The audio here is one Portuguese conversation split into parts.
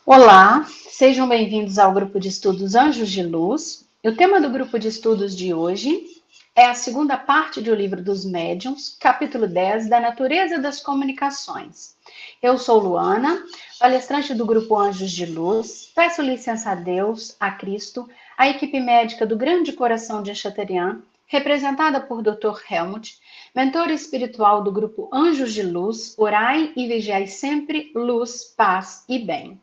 Olá, sejam bem-vindos ao grupo de estudos Anjos de Luz. O tema do grupo de estudos de hoje é a segunda parte do livro dos Médiuns, capítulo 10, da natureza das comunicações. Eu sou Luana, palestrante do grupo Anjos de Luz. Peço licença a Deus, a Cristo, a equipe médica do Grande Coração de Chaterian, representada por Dr. Helmut, mentor espiritual do grupo Anjos de Luz. Orai e vigiai sempre, luz, paz e bem.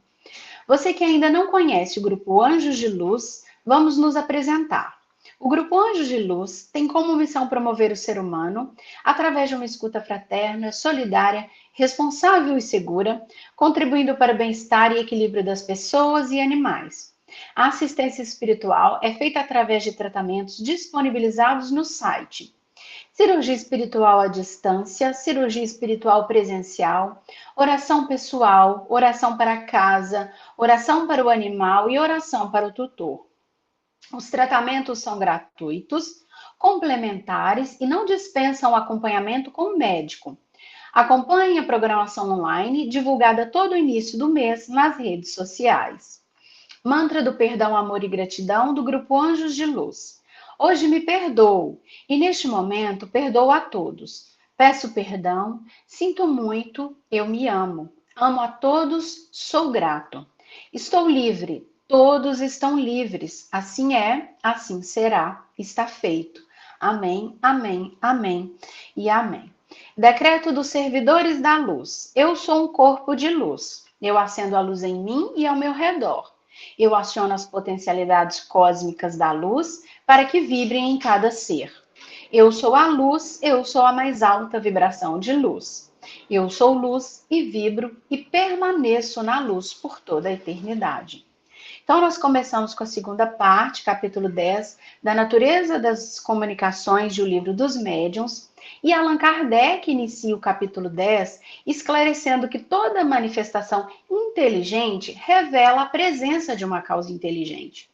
Você que ainda não conhece o Grupo Anjos de Luz, vamos nos apresentar. O Grupo Anjos de Luz tem como missão promover o ser humano através de uma escuta fraterna, solidária, responsável e segura, contribuindo para o bem-estar e equilíbrio das pessoas e animais. A assistência espiritual é feita através de tratamentos disponibilizados no site cirurgia espiritual à distância, cirurgia espiritual presencial, oração pessoal, oração para casa, oração para o animal e oração para o tutor. Os tratamentos são gratuitos, complementares e não dispensam acompanhamento com o médico. Acompanhe a programação online, divulgada todo o início do mês nas redes sociais. Mantra do perdão, amor e gratidão do Grupo Anjos de Luz. Hoje me perdoo e neste momento perdoo a todos. Peço perdão, sinto muito, eu me amo. Amo a todos, sou grato. Estou livre, todos estão livres. Assim é, assim será, está feito. Amém, amém, amém e amém. Decreto dos servidores da luz. Eu sou um corpo de luz. Eu acendo a luz em mim e ao meu redor. Eu aciono as potencialidades cósmicas da luz para que vibrem em cada ser. Eu sou a luz, eu sou a mais alta vibração de luz. Eu sou luz e vibro e permaneço na luz por toda a eternidade. Então, nós começamos com a segunda parte, capítulo 10, da natureza das comunicações de O Livro dos Médiuns. E Allan Kardec inicia o capítulo 10, esclarecendo que toda manifestação inteligente revela a presença de uma causa inteligente.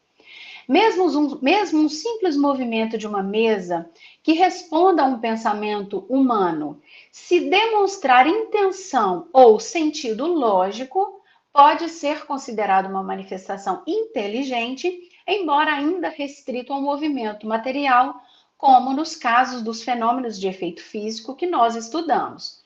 Mesmo um simples movimento de uma mesa que responda a um pensamento humano, se demonstrar intenção ou sentido lógico, pode ser considerado uma manifestação inteligente, embora ainda restrito ao movimento material, como nos casos dos fenômenos de efeito físico que nós estudamos.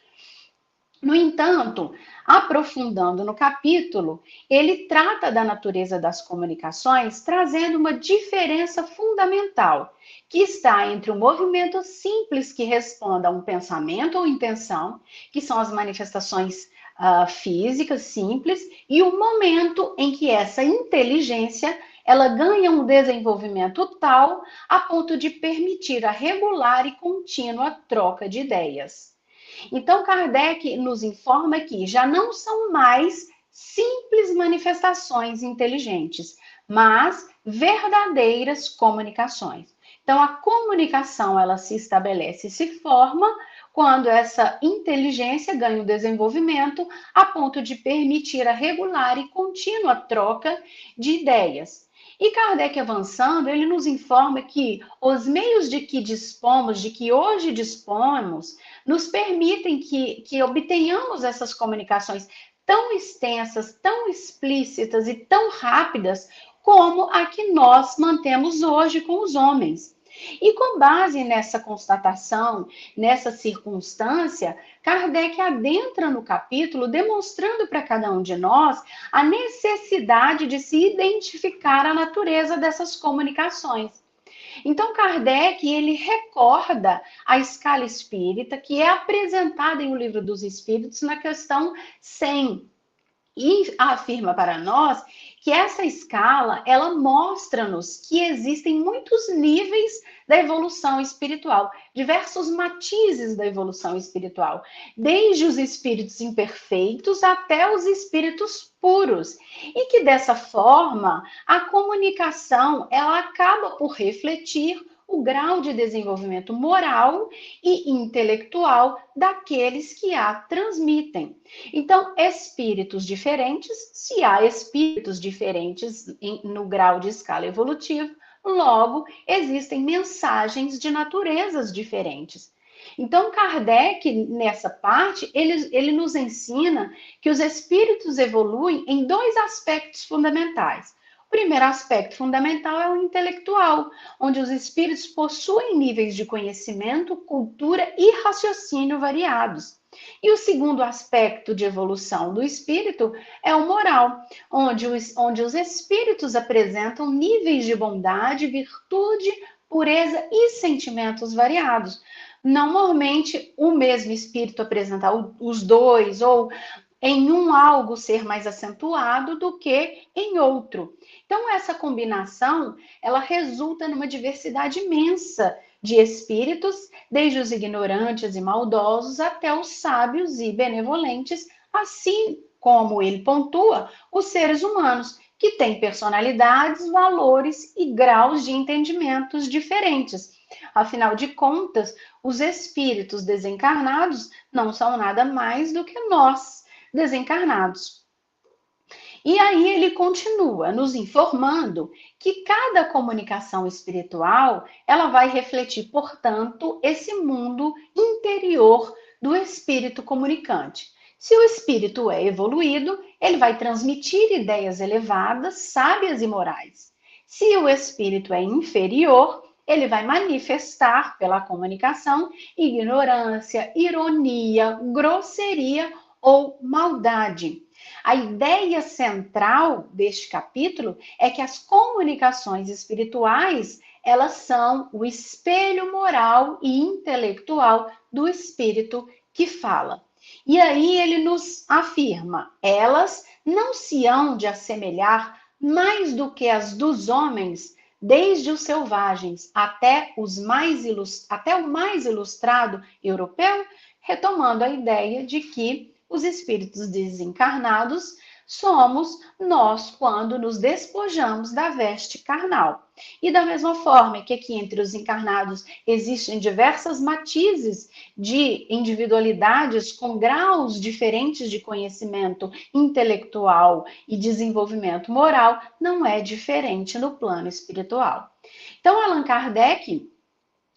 No entanto, aprofundando no capítulo, ele trata da natureza das comunicações, trazendo uma diferença fundamental, que está entre o movimento simples que responda a um pensamento ou intenção, que são as manifestações físicas simples, e o momento em que essa inteligência ela ganha um desenvolvimento tal a ponto de permitir a regular e contínua troca de ideias. Então, Kardec nos informa que já não são mais simples manifestações inteligentes, mas verdadeiras comunicações. Então, a comunicação ela se estabelece e se forma quando essa inteligência ganha um desenvolvimento a ponto de permitir a regular e contínua troca de ideias. E Kardec avançando, ele nos informa que os meios de que dispomos, de que hoje dispomos, nos permitem que obtenhamos essas comunicações tão extensas, tão explícitas e tão rápidas como a que nós mantemos hoje com os homens. E com base nessa constatação, nessa circunstância, Kardec adentra no capítulo demonstrando para cada um de nós a necessidade de se identificar a natureza dessas comunicações. Então, Kardec, ele recorda a escala espírita que é apresentada em O Livro dos Espíritos na questão 100, e afirma para nós que essa escala, ela mostra-nos que existem muitos níveis da evolução espiritual, diversos matizes da evolução espiritual, desde os espíritos imperfeitos até os espíritos puros, e que dessa forma a comunicação, ela acaba por refletir o grau de desenvolvimento moral e intelectual daqueles que a transmitem. Então, espíritos diferentes, se há espíritos diferentes no grau de escala evolutiva, logo existem mensagens de naturezas diferentes. Então, Kardec, nessa parte, ele nos ensina que os espíritos evoluem em dois aspectos fundamentais. O primeiro aspecto fundamental é o intelectual, onde os espíritos possuem níveis de conhecimento, cultura e raciocínio variados. E o segundo aspecto de evolução do espírito é o moral, onde os espíritos apresentam níveis de bondade, virtude, pureza e sentimentos variados. Normalmente, o mesmo espírito apresentar os dois, ou em um algo ser mais acentuado do que em outro. Então, essa combinação, ela resulta numa diversidade imensa de espíritos, desde os ignorantes e maldosos até os sábios e benevolentes, assim como ele pontua, os seres humanos, que têm personalidades, valores e graus de entendimentos diferentes. Afinal de contas, os espíritos desencarnados não são nada mais do que nós, desencarnados. E aí ele continua nos informando que cada comunicação espiritual, ela vai refletir, portanto, esse mundo interior do espírito comunicante. Se o espírito é evoluído, ele vai transmitir ideias elevadas, sábias e morais. Se o espírito é inferior, ele vai manifestar pela comunicação ignorância, ironia, grosseria ou maldade. A ideia central deste capítulo é que as comunicações espirituais, elas são o espelho moral e intelectual do espírito que fala. E aí ele nos afirma, elas não se hão de assemelhar mais do que as dos homens, desde os selvagens até o mais ilustrado europeu, retomando a ideia de que os espíritos desencarnados somos nós quando nos despojamos da veste carnal. E da mesma forma que aqui entre os encarnados existem diversas matizes de individualidades com graus diferentes de conhecimento intelectual e desenvolvimento moral, não é diferente no plano espiritual. Então, Allan Kardec,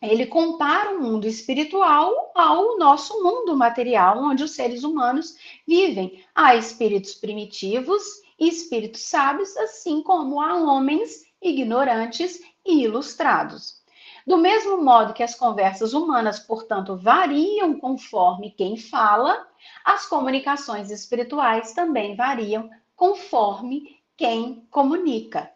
ele compara o mundo espiritual ao nosso mundo material, onde os seres humanos vivem. Há espíritos primitivos e espíritos sábios, assim como há homens ignorantes e ilustrados. Do mesmo modo que as conversas humanas, portanto, variam conforme quem fala, as comunicações espirituais também variam conforme quem comunica.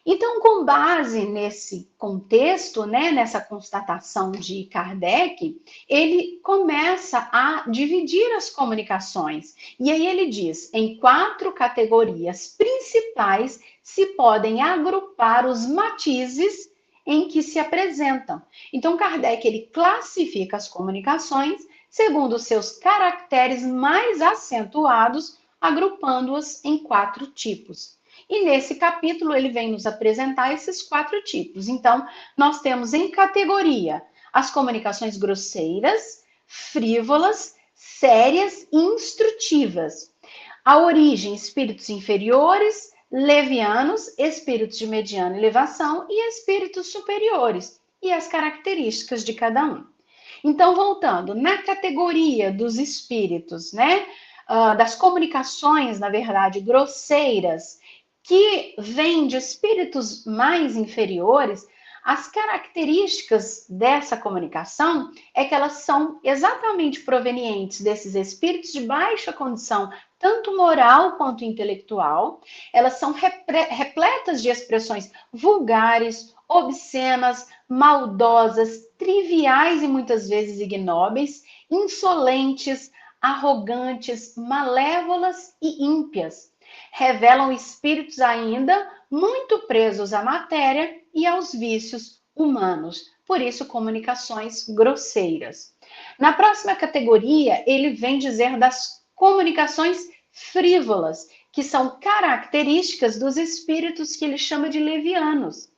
Então, com base nesse contexto, né, nessa constatação de Kardec, ele começa a dividir as comunicações. E aí ele diz, em 4 categorias principais se podem agrupar os matizes em que se apresentam. Então, Kardec, ele classifica as comunicações segundo os seus caracteres mais acentuados, agrupando-as em 4 tipos. E nesse capítulo ele vem nos apresentar esses 4 tipos. Então, nós temos em categoria as comunicações grosseiras, frívolas, sérias e instrutivas. A origem, espíritos inferiores, levianos, espíritos de mediana elevação e espíritos superiores. E as características de cada um. Então, voltando, na categoria dos espíritos, né? Das comunicações, na verdade, grosseiras, que vem de espíritos mais inferiores, as características dessa comunicação é que elas são exatamente provenientes desses espíritos de baixa condição, tanto moral quanto intelectual. Elas são repletas de expressões vulgares, obscenas, maldosas, triviais e muitas vezes ignóbeis, insolentes, arrogantes, malévolas e ímpias. Revelam espíritos ainda muito presos à matéria e aos vícios humanos. Por isso, comunicações grosseiras. Na próxima categoria, ele vem dizer das comunicações frívolas, que são características dos espíritos que ele chama de levianos.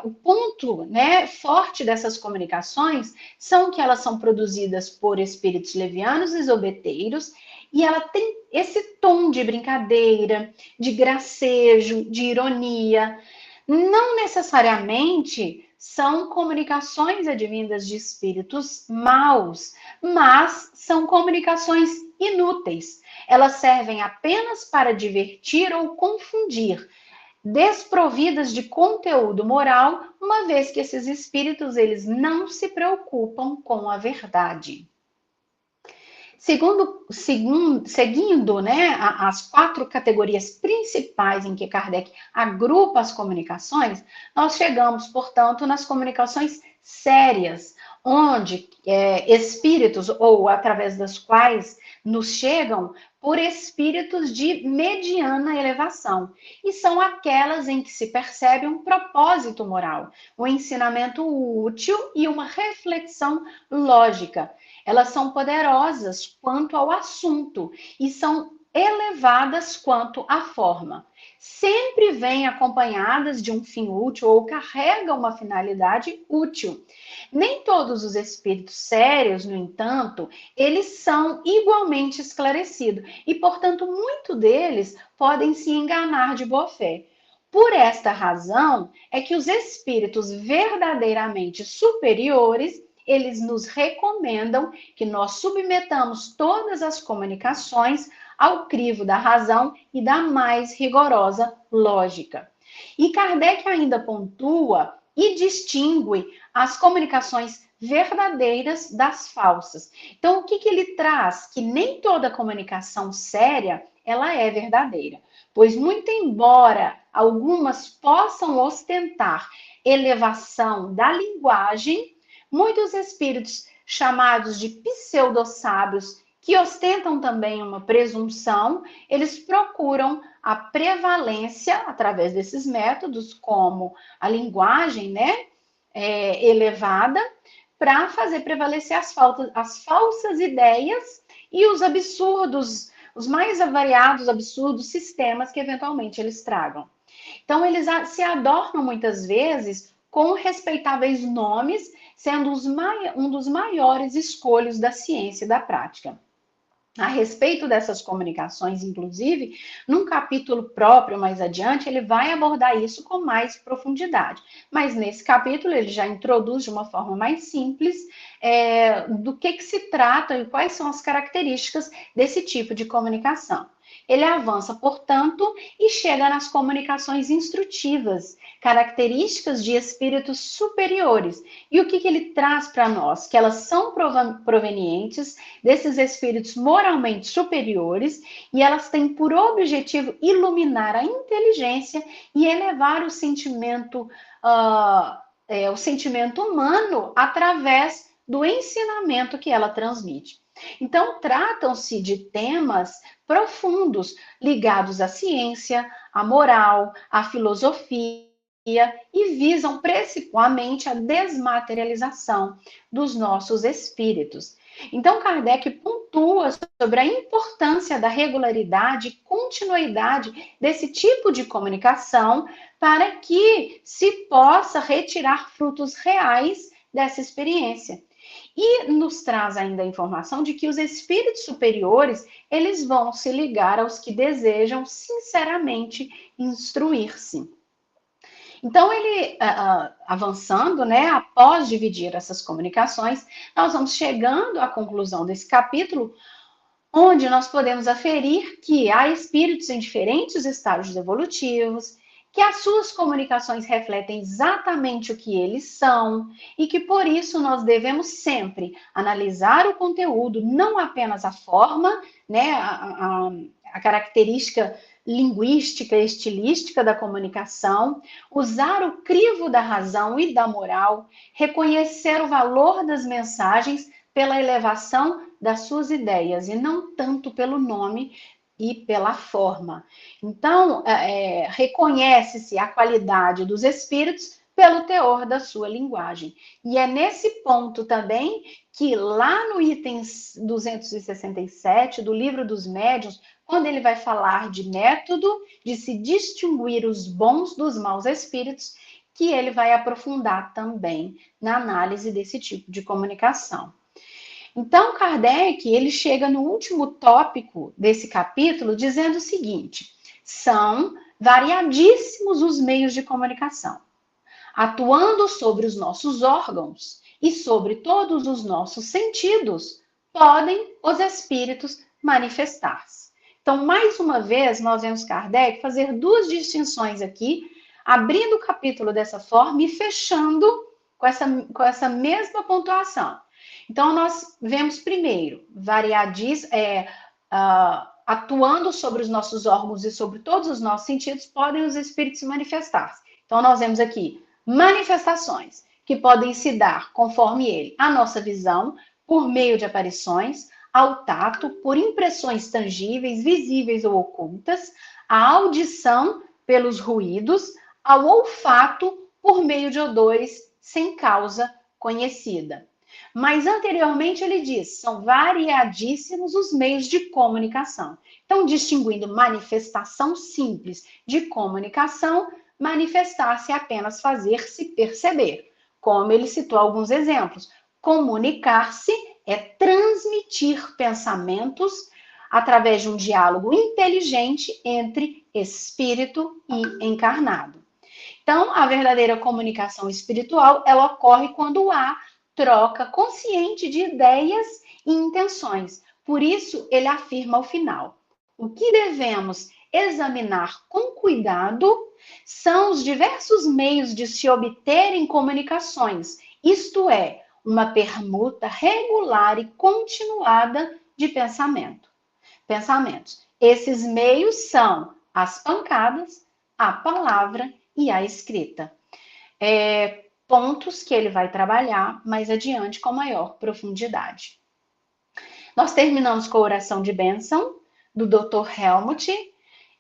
O ponto, né, forte dessas comunicações são que elas são produzidas por espíritos levianos e zombeteiros, e ela tem esse tom de brincadeira, de gracejo, de ironia. Não necessariamente são comunicações advindas de espíritos maus, mas são comunicações inúteis. Elas servem apenas para divertir ou confundir, desprovidas de conteúdo moral, uma vez que esses espíritos eles não se preocupam com a verdade. Seguindo, né, as 4 categorias principais em que Kardec agrupa as comunicações, nós chegamos, portanto, nas comunicações sérias, onde espíritos, ou através das quais nos chegam, por espíritos de mediana elevação, e são aquelas em que se percebe um propósito moral, um ensinamento útil e uma reflexão lógica. Elas são poderosas quanto ao assunto e são elevadas quanto à forma. Sempre vêm acompanhadas de um fim útil ou carregam uma finalidade útil. Nem todos os espíritos sérios, no entanto, eles são igualmente esclarecidos e, portanto, muito deles podem se enganar de boa fé. Por esta razão é que os espíritos verdadeiramente superiores eles nos recomendam que nós submetamos todas as comunicações ao crivo da razão e da mais rigorosa lógica. E Kardec ainda pontua e distingue as comunicações verdadeiras das falsas. Então, o que ele traz? Que nem toda comunicação séria, ela é verdadeira. Pois, muito embora algumas possam ostentar elevação da linguagem, muitos espíritos chamados de pseudo-sábios, que ostentam também uma presunção, eles procuram a prevalência através desses métodos, como a linguagem, né, elevada, para fazer prevalecer as falsas ideias e os absurdos, os mais variados absurdos sistemas que eventualmente eles tragam. Então, eles se adornam muitas vezes com respeitáveis nomes, sendo um dos maiores escolhos da ciência e da prática. A respeito dessas comunicações, inclusive, num capítulo próprio mais adiante, ele vai abordar isso com mais profundidade. Mas nesse capítulo ele já introduz de uma forma mais simples do que se trata e quais são as características desse tipo de comunicação. Ele avança, portanto, e chega nas comunicações instrutivas, características de espíritos superiores. E o que ele traz para nós? Que elas são provenientes desses espíritos moralmente superiores e elas têm por objetivo iluminar a inteligência e elevar o sentimento humano através do ensinamento que ela transmite. Então, tratam-se de temas profundos ligados à ciência, à moral, à filosofia e visam principalmente a desmaterialização dos nossos espíritos. Então, Kardec pontua sobre a importância da regularidade e continuidade desse tipo de comunicação para que se possa retirar frutos reais dessa experiência. E nos traz ainda a informação de que os espíritos superiores, eles vão se ligar aos que desejam sinceramente instruir-se. Então, ele, avançando, né, após dividir essas comunicações, nós vamos chegando à conclusão desse capítulo, onde nós podemos aferir que há espíritos em diferentes estágios evolutivos, que as suas comunicações refletem exatamente o que eles são e que por isso nós devemos sempre analisar o conteúdo, não apenas a forma, né, a característica linguística, estilística da comunicação, usar o crivo da razão e da moral, reconhecer o valor das mensagens pela elevação das suas ideias e não tanto pelo nome e pela forma. Então, reconhece-se a qualidade dos espíritos pelo teor da sua linguagem. E é nesse ponto também que lá no item 267 do Livro dos Médiuns, quando ele vai falar de método de se distinguir os bons dos maus espíritos, que ele vai aprofundar também na análise desse tipo de comunicação. Então, Kardec, ele chega no último tópico desse capítulo dizendo o seguinte: são variadíssimos os meios de comunicação. atuando sobre os nossos órgãos e sobre todos os nossos sentidos, podem os espíritos manifestar-se. Então, mais uma vez, nós vemos Kardec fazer duas distinções aqui, abrindo o capítulo dessa forma e fechando com essa mesma pontuação. Então, nós vemos primeiro, atuando sobre os nossos órgãos e sobre todos os nossos sentidos, podem os espíritos se manifestar. Então, nós vemos aqui manifestações que podem se dar, conforme ele, a nossa visão, por meio de aparições, ao tato, por impressões tangíveis, visíveis ou ocultas, a audição pelos ruídos, ao olfato por meio de odores sem causa conhecida. Mas anteriormente ele diz, são variadíssimos os meios de comunicação. Então, distinguindo manifestação simples de comunicação, manifestar-se é apenas fazer-se perceber. Como ele citou alguns exemplos, comunicar-se é transmitir pensamentos através de um diálogo inteligente entre espírito e encarnado. Então, a verdadeira comunicação espiritual, ela ocorre quando há troca consciente de ideias e intenções. Por isso, ele afirma ao final: o que devemos examinar com cuidado são os diversos meios de se obterem comunicações, isto é, uma permuta regular e continuada de pensamentos. Esses meios são as pancadas, a palavra e a escrita. Pontos que ele vai trabalhar mais adiante com maior profundidade. Nós terminamos com a oração de bênção do Dr. Helmut.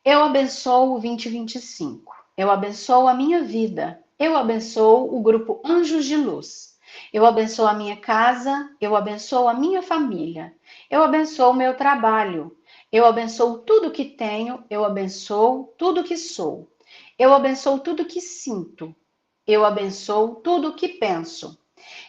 Eu abençoo o 2025. Eu abençoo a minha vida. Eu abençoo o grupo Anjos de Luz. Eu abençoo a minha casa. Eu abençoo a minha família. Eu abençoo o meu trabalho. Eu abençoo tudo que tenho. Eu abençoo tudo que sou. Eu abençoo tudo que sinto. Eu abençoo tudo o que penso.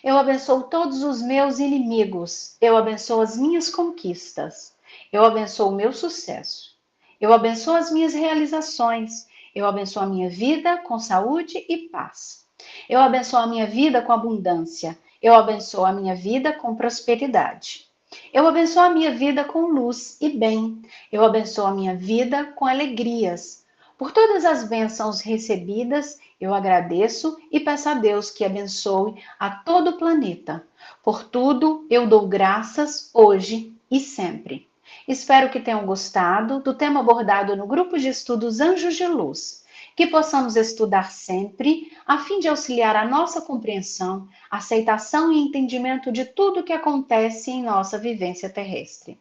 Eu abençoo todos os meus inimigos. Eu abençoo as minhas conquistas. Eu abençoo o meu sucesso. Eu abençoo as minhas realizações. Eu abençoo a minha vida com saúde e paz. Eu abençoo a minha vida com abundância. Eu abençoo a minha vida com prosperidade. Eu abençoo a minha vida com luz e bem. Eu abençoo a minha vida com alegrias. Por todas as bênçãos recebidas, eu agradeço e peço a Deus que abençoe a todo o planeta. Por tudo, eu dou graças hoje e sempre. Espero que tenham gostado do tema abordado no grupo de estudos Anjos de Luz, que possamos estudar sempre, a fim de auxiliar a nossa compreensão, aceitação e entendimento de tudo o que acontece em nossa vivência terrestre.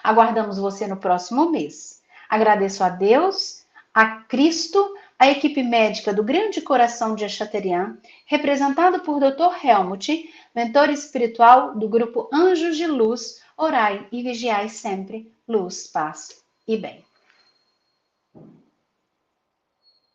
Aguardamos você no próximo mês. Agradeço a Deus, a Cristo, a equipe médica do Grande Coração de Chateaubriand, representado por Dr. Helmut, mentor espiritual do grupo Anjos de Luz, orai e vigiai sempre, luz, paz e bem.